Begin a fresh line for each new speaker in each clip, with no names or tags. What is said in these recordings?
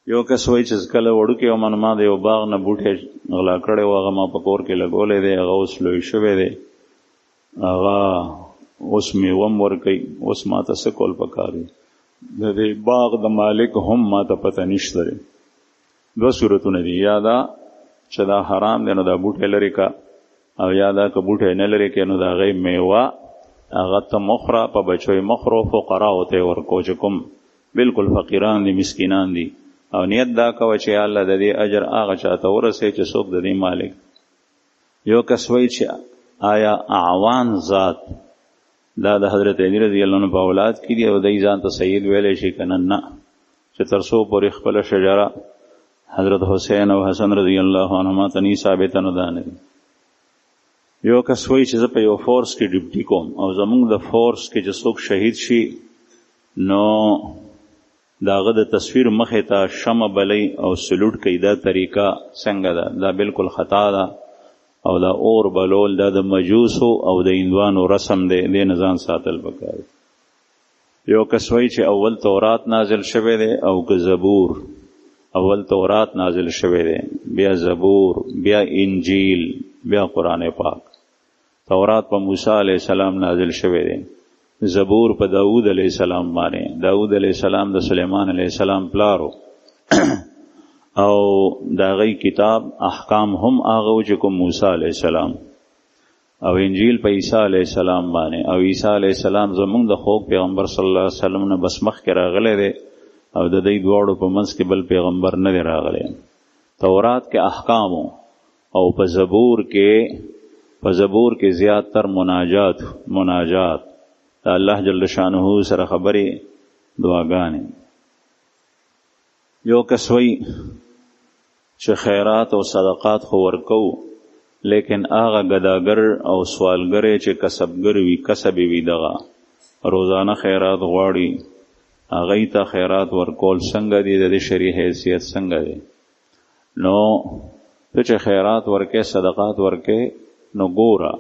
یو کس وایي چې کله وړوکی وم نو ما د یو باغ نه بوټی غلا کړی و، هغه ما په کور کې لګولی دی، هغه اوس لوی شوی دی، هغه اوس میوه م ورکوي. اوس ما ته څه کول پکار دي؟ د دې باغ د مالک هم ما ته پته نشته دی. دوه صورتونه دي، یا دا چې دا حرام دی نو دا بوټی لرې که، او یا دا که بوټی نه لرې که نو د هغې میوه هغه ته مخوره، په بچو یې مخورو، فقراو ته یې ورکو چې کوم بلکل فقیران دي، مسکینان دي. او نیت دا کوه چې یا الله د دې اجر هغه چاته ورسوي چې څوک د دې مالک. یو کس وایي چې آیا اعوان ذات دا د حضرت علی رضی الله عنه په اولاد کې دي او دی ځان ته سید ویلی شي که نه؟ چې تر څو پورې خپله شجره حضرت حسین او حسن رضی الله عنهما ته نی ثابته نو دا نه دي. یو کس وایي چې زه په یو فورس کې ډیوټي کوم او زمونږ د فورس کې چې څوک شهید شي نو د هغه د تصویر مخې ته شمع بلی او سلوټ کوي. دا طریقه څنګه ده؟ دا بالکل خطا ده، او دا اور بلول دا د مجوسو او د هندوانو رسم دی، دې نه ځان ساتل پکار. یو کس وایي چې اول تورات نازل شوی دی او که زبور. اول تورات نازل شوی دی، بیا زبور، بیا انجیل، بیا قرآن پاک. تورات په موسی علیہ السلام نازل شوی دی، زبور په داود علیہ السلام باندې. داود علیہ السلام د سلیمان علیہ السلام پلارو او دا غي کتاب احکام هم هغه چې کوم موسی علیہ السلام. او انجیل په عیسی علیہ السلام باندې. او عیسی علیہ السلام زمونږ د خوږ پیغمبر صلی الله علیه وسلم نه بس مخکې راغلی دی او د دې دواړو په منځ کې بل پیغمبر نه دی راغلی. تورات کې احکامو او په زبور کې زیاتر مناجات دا الله جل شانه سره خبرې دعاګانې. یو کس وایي چې خیرات او صدقات خو ورکو، لیکن هغه ګداګر او سوالګر چې کسبګر وي، کسب وي، دغه روزانه خیرات غواړي، هغوی ته خیرات ورکول څنګه دي؟ د دې شرعي حیثیت څنګه دی؟ نو ته چې خیرات ورکې، صدقات ورکې، نو ګوره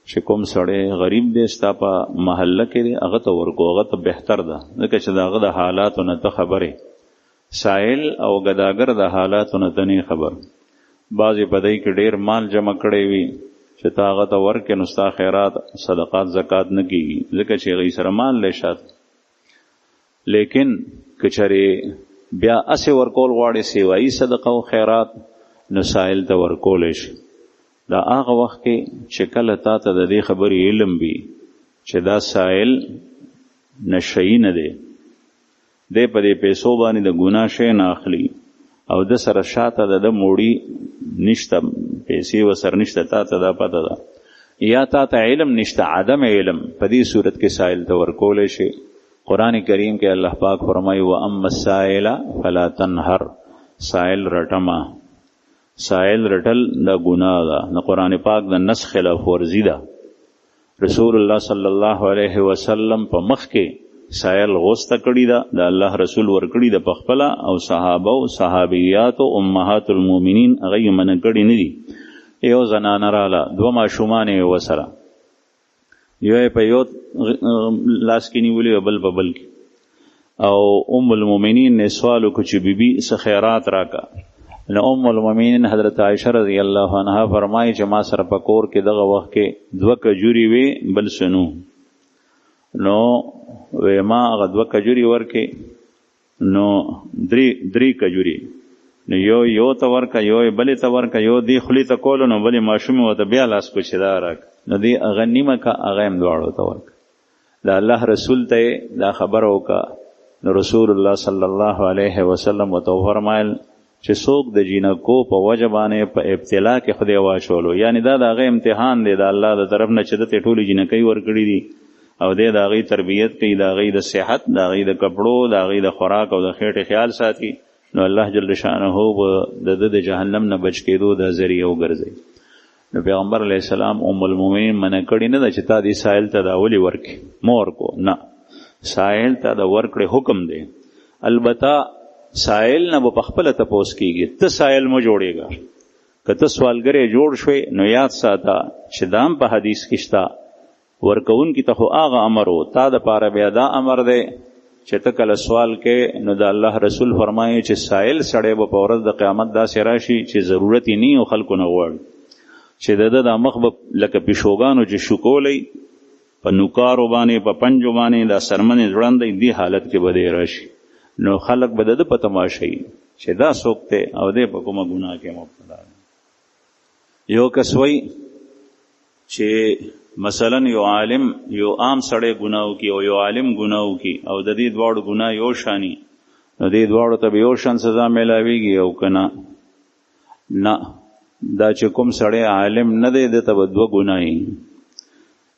چې کوم سړی غریب دی ستا په محله کې دی، هغه ته ورکو، هغه ته بهتر ده، ځکه چې د هغه د حالاتو نه ته خبرې. سائل او ګداګر د حالاتو نه ته نه خبر. بعضې په دی کې ډېر مال جمع کړی وي چې ته هغه ته ورکې، نو ستا خیرات صدقات زکات نه کېږي، ځکه چې هغوی سره مال دی شاته. لیکن که چېرې بیا اسې ورکول غواړې سیوایي صدقه او خیرات، نو سائل ته ورکولی شي. دا هغه وخت کې چې کله تا ته د دې خبرې علم وي چې دا سائل نشهی نه دی، دی په دې پیسو باندې د ګناه شی نه اخلي او د سره شاته د موړي نشته، پیسې ورسره نشته، تا ته دا پته ده، یا تا ته علم نشته، عدم علم، په دې صورت کې سائل ته ورکولی شي. قرآن کریم کې الله پاک فرمایي وَأَمَّا السَّائِلَ فَلَا تَنْهَرْ. سائل رټمه. سائل رټل دا ګناه ده، د قرآن پاک د نص خلاف ورزي ده. رسول الله صلی الله علیه وسلم په مخ کې سائل غوسته کړي ده، د الله رسول ورکړي ده په خپله، او صحابه او صحابیات او امهات المؤمنین هغه یې منع کړي نه دي. یو زنانه راله، دوه ماشومان یې ورسره، یو یې په یو لاس کې نیولي او بل په بل کې، او ام المؤمنین نه سوال وکړو چې بیبي څه خیرات راکړه. نو ام المؤمنین حضرت عائشہ رضی الله عنها فرمایي چې ما سره په کور کې دغه وخت کې 2 کجوري وي بل سنو، نو وې ما هغه 2 کجوري ورکې، نو 3 کجوري، نو یو ته ورکه، یو بلې ته ورکه، یو دی خولې ته کولو، نو بلې ماشومې ورته بیا لاس کوچېدا راکړه، نو دی هغه نیمه که هغه هم دواړو ته ورکه. د الله رسول ته دا خبره وکړه، نو رسول الله صلی الله علیه وسلم ورته وفرمایل چې څوک د جینکو په وجه باندې په ابتلا کې خدای واچولو، یعنی دا د هغه امتحان دی د الله د طرف نه چې دته ټولې جینکۍ ورکړي دي، او دی د هغې تربیت کوي، د هغې د صحت، د هغې د کپړو، د هغې د خوراک او د خېټې خیال ساتي، نو الله جل شانه د د جهنم نه بچ کېدو د ذریعه وګرځوي. نو پیغمبر علیه السلام ام المؤمنین منع کړي نه ده چې تا دې سائل ته دا ولې ورکې، مه ورکو، نه، سائل ته د ورکړې حکم دی. البته سائل نه به پخپله تپوس کېږي، ته سائل مه جوړېږه. که ته سوالګری جوړ شوې، نو یاد ساته چې دا هم په حدیث کې شته، ورکوونکي ته خو هغه امر و، تا دپاره بیا دا امر دی چې ته کله سوال کې نو د الله رسول فرمایي چې سائل سړی به په ورځ د قیامت داسې راشي چې ضرورت یې نه او خلکو نه غواړي چې د مخ به لکه پیشوګانو چې شکولی په نوکارو باندې په پنجو باندې دا سرمنې ځوړندی دې حالت کې به دی راشي نو خلک به د په تماشا چې دا څوک دی او دی په کومه ګناه کې مبتلا دی. یو کس وایي چې مثلا یو عالم یو عام سړی ګناه وکړي او یو عالم ګناه وکړي او د دې دواړو ګناه یو شانی نو دې دواړو ته به یو شان سزا میلاویږي او که نه دا چې کوم سړی عالم نه دی د ته به دوه ګناه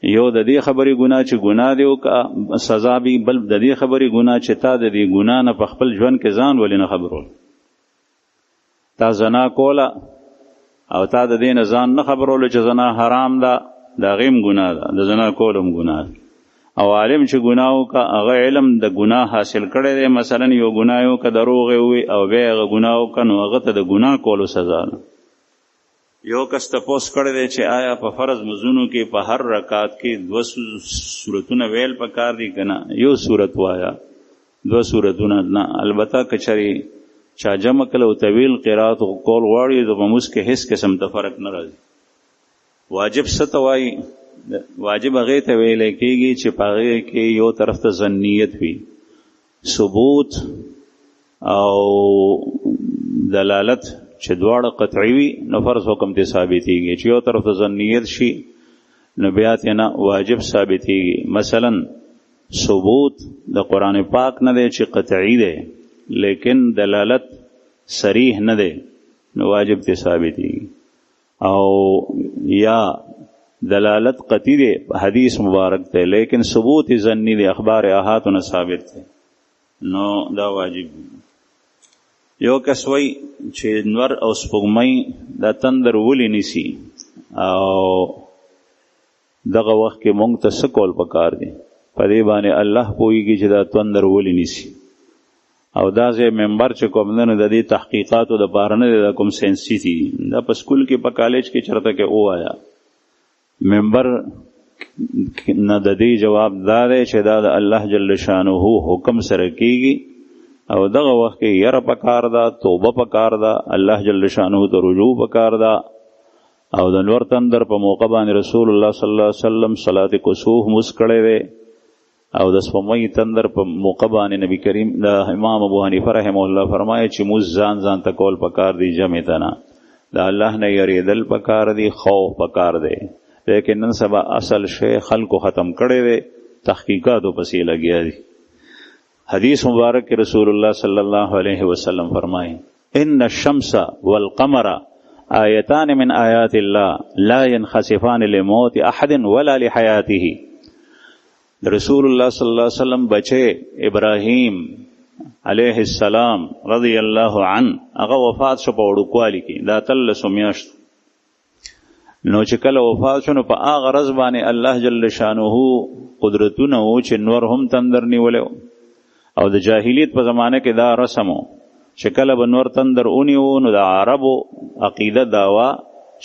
یو د دې خبرې ګناه چې ګناه دی او سزا بي بل د دې خبرې ګناه چې تا د دې ګناه نه په خپل ژوند کې ځان ولې نه خبرول تا زنا کوله او تا د دې نه ځان نه خبرولو چې زنا حرام ده دا غیم ګناه ده د زنا کولم ګناه ده او عالم چې ګناه وکړه هغه علم د ګناه حاصل کړی دی مثلا یو ګناه وکړه دروغ یې ووي او بیا هغه ګناه وکړه نو هغه ته د ګناه کولو سزا ده. یو کس تپوس کړی دی چې آیا په فرض مزونو کې په هر رکعت کې 2 سورتونه ویل پکار دي که نه یو سورت وایا 2 سورتونه نه البته که چېرې چا جمع کله او طویل قرات کول غواړي د په مونځ کې هیڅ قسم ته فرق نه راځي. واجب څه ته وایي واجب هغې ته ویلی کېږي چې په هغې کې یو طرف ته ظنیت وي ثبوت او دلالت چې دواړه قطعي وي نو فرض حکم ته ثابتېږي چې یو طرف ته ظنیت شي نو بیا ته نه واجب ثابتېږي. مثلا ثبوت د قرآن پاک نه دی چې قطعي دی لیکن دلالت صریح نه دی نو واجب ته ثابتېږي او یا دلالت قطعی دی حدیث مبارک دی لیکن ثبوت ظنی دی اخبار احاد نه ثابت دی نو دا واجب دی. یو کس وایي چې نور او سپوږمۍ دا تندر ولې نیسي او دغه وخت کې مونږ ته څه کول پکار دی په دې باندې الله پوهیږي چې دا تندر ولې نیسي او دا ځای ممبر چې کوم نه د دې تحقیقاتو د پاره نه د کوم ساینسي دي دا په سکول کې په کالج کې چرته کې وایا ممبر نه د دې جواب دا دی چې دا د الله جل شانه حکم سره کیږي او دغه وخت کې یره پکار ده توبه پکار ده الله جل شانه ته رجوع پکار ده او د نور تندر په موقع باندې رسول الله صلی الله علیه وسلم صلات کسوف مسکړې وي او د سپوږمۍ تندر په موقع باندې نبی کریم د امام ابو حنیفه رحمه الله فرمایي چې موږ ځان ته کول پکار دی جمع ته نه د الله نه یریدل پکار دی خوف پکار دی لیکن نن سبا اصل شی خلکو ختم کړی دی تحقیقاتو پسې لګیا دي. حدیث مبارک رسول الله صلی الله علیه وسلم فرمایي ان الشمس والقمر آیتان من آیات الله لا ينخسفان لموت احد ولا لحیاته. رسول الله صلی الله علیه وسلم بچه ابراهیم علیه السلام رضی الله عنه هغه وفات شو په وړوکوالي کې دا 13 میاشتو نو چې کله وفات شو نو په هغه ورځ باندې الله جل شانه قدرتونه و چې نور هم تندر نیولو او د جاهلیت په زمانه کې دا رسمو چې کله به نور تندر اونیو نو د عربو عقیده داوا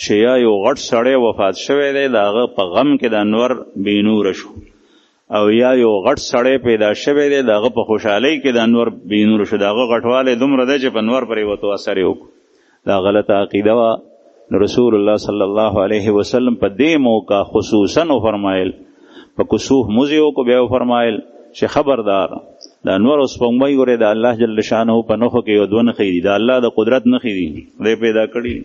چې یا یو غټ سړی وفات شوی دی د هغه په غم کې د انور بینور شو او یا یو غټ سړی پیدا شوی دی د هغه په خوشحالۍ کې د انور بینور شو د هغه غټوالی دومره دی چې په انور پرې وتو اثر یې وکړو دا غلطه عقیده وه. رسول الله صلی الله علیه وسلم په دې موقع خصوصا فرمایل په کسوف موزیو کو بیا فرمایل چې خبردار د انور او سپوږمۍ ګورې د الله جل شانه په نخو کې یو دوه نښې دي د الله د قدرت نښې دي دی پیدا کړي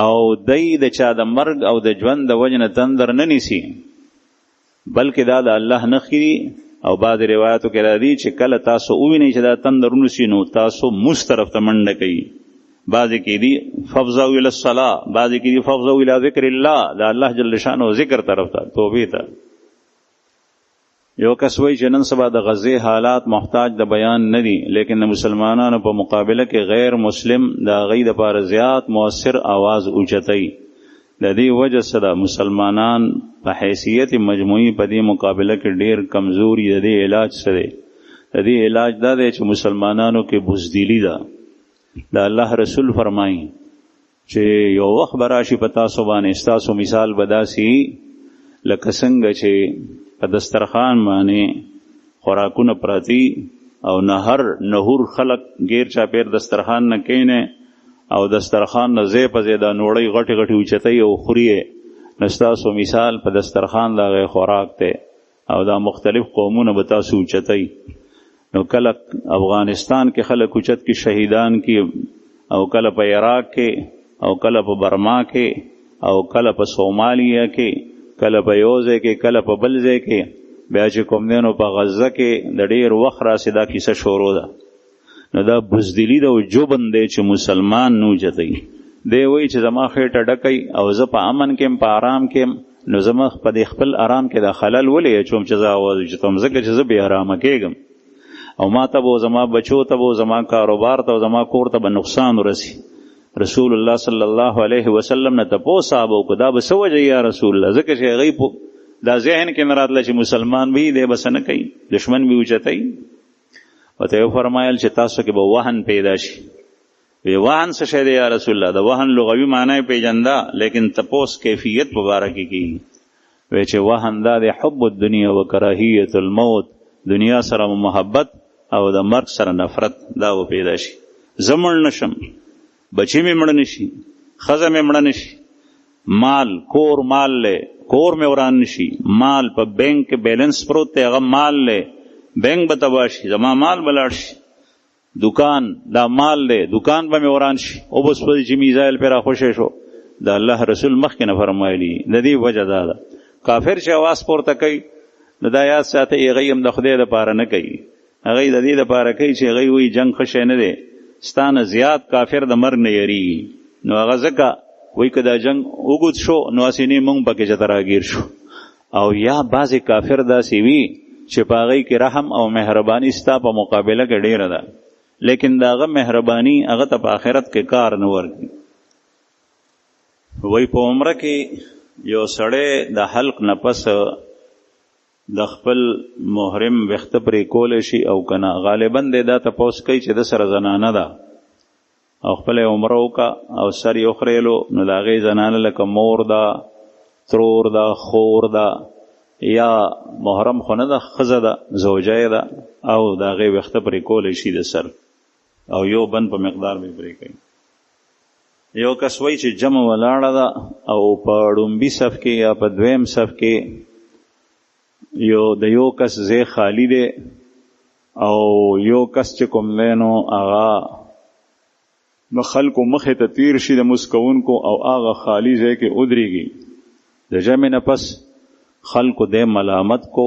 او دی د چا د مرګ او د ژوند د وجه نه تندر نه نیسي بلکې دا د الله نښې دي او بعض روایاتو کې راځي چې کله تاسو ووینئ چې دا تندر ونیسي نو تاسو مونځ طرف ته منډه کوي بعضې کې دي ففزو الی الصلاة بعضې کې دي ففزو الی ذکر الله د الله جل شانه ذکر طرف ته توبې ته. یو کس وایي چې نن سبا د غزې حالات محتاج د بیان نه دي لیکن د مسلمانانو په مقابله کې غیر مسلم د هغوی دپاره زیات مؤثر آواز اوچتوي د دې وجه سره مسلمانان په حیثیت مجموعي په دې مقابله کې ډیر کمزوري د دې علاج سره د دې علاج دا دی چې مسلمانانو کې بزدلی ده. د الله رسول فرمایي چې یو وخت به راشي په تاسو باندې ستاسو مثال به داسې لکه څنګه چې په دسترخوان باندې خوراکونه پراتی او نهور خلق غیر چاپیر دسترخوان نه کینه او دسترخوان نه زی په زی دا نوړی غټي غټي اوچتای او خوري. نستاسو مثال په دسترخوان دا خوراک ته او دا مختلف قومونه به تاسو اوچتای. نو کله افغانستان کې خلک اوچت کې شهیدان کې او کله په عراق کې او کله په برما کې او کله په سومالیا کې کله په یوځای کې کله په بل ځای کې بیا چې کوم دینو په غزه کې د ډیر وخت راسي دا کیسه شروع ده. نو دا بزدلی ده او جوبن دی چې مسلمان نو جتای دی وای چې زما خېټه ډکای او زه په امن کې په آرام کې نو زما په خپل آرام کې د خلل ولې چوم چې زه आवाज چې تم زکه چې زه به آرام کېږم او ما ته وو زما بچو ته وو زما کاروبار ته زما کور ته به نقصان ورسی. رسول الله صلی الله علیه وسلم نه تاسو صحابه کو دا به سوجه یا رسول الله زکه چې غیب دا ذهن کې مراد چې مسلمان وي دی بس نه کوي دشمن به اوچتای. وته فرمایل چې تاسو کې به وهن پیدا شي. وی وهن څه شی دی یا رسول الله؟ د وهن لغوي معنی پیژندا لیکن تاسو کیفیت مبارک کی وی چې وهن دا د حب الدنیا و کراهیت الموت دنیا سره محبت او د مرګ سره نفرت دا و پیدا شي. زمړ نشم بچی می مړ نشي خزه می مړ نشي مال کور مال له کور می وران نشي مال په بینک بیلنس پروت ته هغه مال له بینک به تباشي زما مال بلاړ شي دکان دا مال له دکان به می وران شي او بس په چې میزایل پر خوشې شو. دا الله رسول مخکې نه فرمایلی د دې وجه دا ده کافر چې आवाज پورته کوي نو دا یاد ساته هغه هم د خدای لپاره نه کوي هغه د دې لپاره کوي چې هغه وی جنگ خشه نه دی ستانه زیات کافر د مرګ نه یری نو هغه ځکه وای کدا جنگ وګد شو نو اسینه مونږ پکې چتراګیر شو. او یا بعضی کافر داسې وی چې پاغی کې رحم او مهرباني ستا په مقابله کې ډیره ده لیکن داغه مهرباني هغه ته په آخرت کې کار نه ورکي. وای په عمره کې یو سړی د حلق نه پس د خپل محرم وخت پرې کول شي او کنه غالبا دا تاسو کوي چې د سره زنانه ده او خپل عمره وکا او سر یو خریلو نو دا غي زنانه لکه مور دا ترور دا خور دا یا محرم خونه دا خزه دا زوجه دا او دا غي وخت پرې کول شي د سر او یو بند په مقدار به پرې کوي. یو کس وای چې جمع ولاړه دا او په ډومبي صف کې یا په دویم صف کې یو د یو کس زی خالی دی او یو کس چې کوم لینو هغه نو خلکو مخې ته تیر شي د مسکونکو او هغه خالی ځای کې ودرېږي د جمع نه پس خلکو د ملامت کو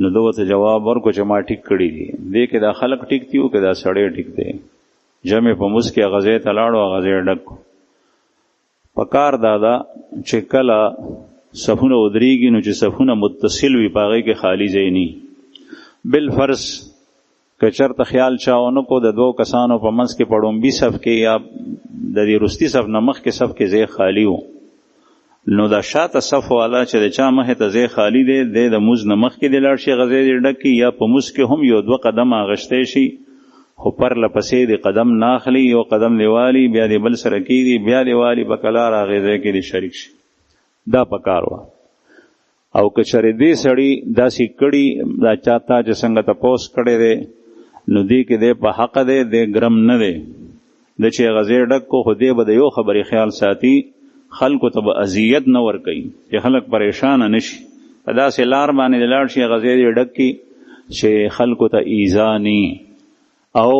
نو دوته جواب ورکو چې ما ټیک کړی دی دې کې دا خلک ټیک دیو کې دا سړی ټیک دی جمع په مسکه غزې ته لاړو غزې ډک پکار دادا چې کله صفونه ودرېږي نو چې صفونه متصل وي پاغې کې خالی ځای نه بالفرض که چرته خیال چاونه کو د دوه کسانو په منځ کې پړومبي صف کې یا د دې رستي صف نمخ کې صف کې ځای خالی وو نو دا شاته صف والا چې د چا مخ ته ځای خالی دی د موز نمخ کې د لاړ شي غزې ډکی یا په موز کې هم یو دوه قدم اغشته شي خو پر لپسې د قدم ناخلی یو قدم دیوالی بیا د بل سره کېږي بیا دیوالی په کلار اغزه کې د شریک شي دا پکار وا. او که چرې دې سړی داسې کړي دا چاته چې څنګه تپوس کړي دی نو دې کې دې په حق دی دې ګرم نه دی د چې غزې ډک کو خو دې به د یو خبرې خیال ساتي خلکو ته به اذیت نه ورکوي چې خلک پریشان نشي په داسې لار باندې لاړ شي غزې ډک کی چې خلکو ته ایذا نه او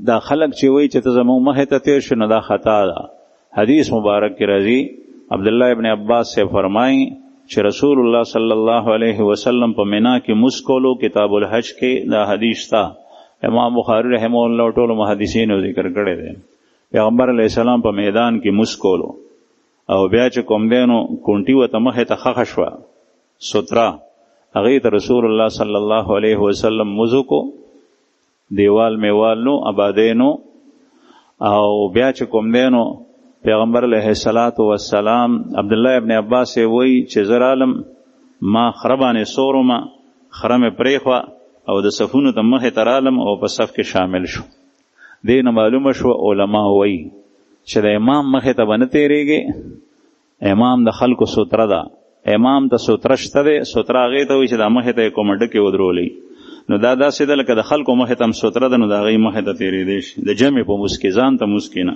دا خلک چې وایي چې ته زموږ مخې ته تیر شو نو دا خطا ده. حدیث مبارک کې راځي عبداللہ ابن عباس سے فرمائیں چې رسول الله صلی الله علیه وسلم په مینا کې مسکولو کتاب الحج کې دا حدیث تا امام بخاری رحمه الله ټول محدثین ذکر کړی دی. پیغمبر علیه السلام په میدان کې مسکولو او بیا چې کوم دینو کونټي وته مخه ته خخ شو سترا هغه ته رسول الله صلی الله علیه وسلم مزو کو دیوال میوال نو آبادینو او بیا چې کوم دینو پیغمبر علیہ الصلات والسلام عبداللہ ابن عباس وی چې زر عالم ما خربانه سورما خرم پریخوا او د صفونو ته مخه تر عالم او په صف کې شامل شو. دین معلومه شو علما وی چې د امام مخه ته باندې تیریږي امام د خلکو ستر ده امام ته ستره شته دی، ستره هغې ته وایي چې دا مخې ته یې کومه ډکې ودرولئ. نو دا داسې ده لکه د خلکو مخې ته هم ستره ده، نو د هغې مخې ته تېرېدی شي. د جمع په موس کې ځان ته موس کې نه.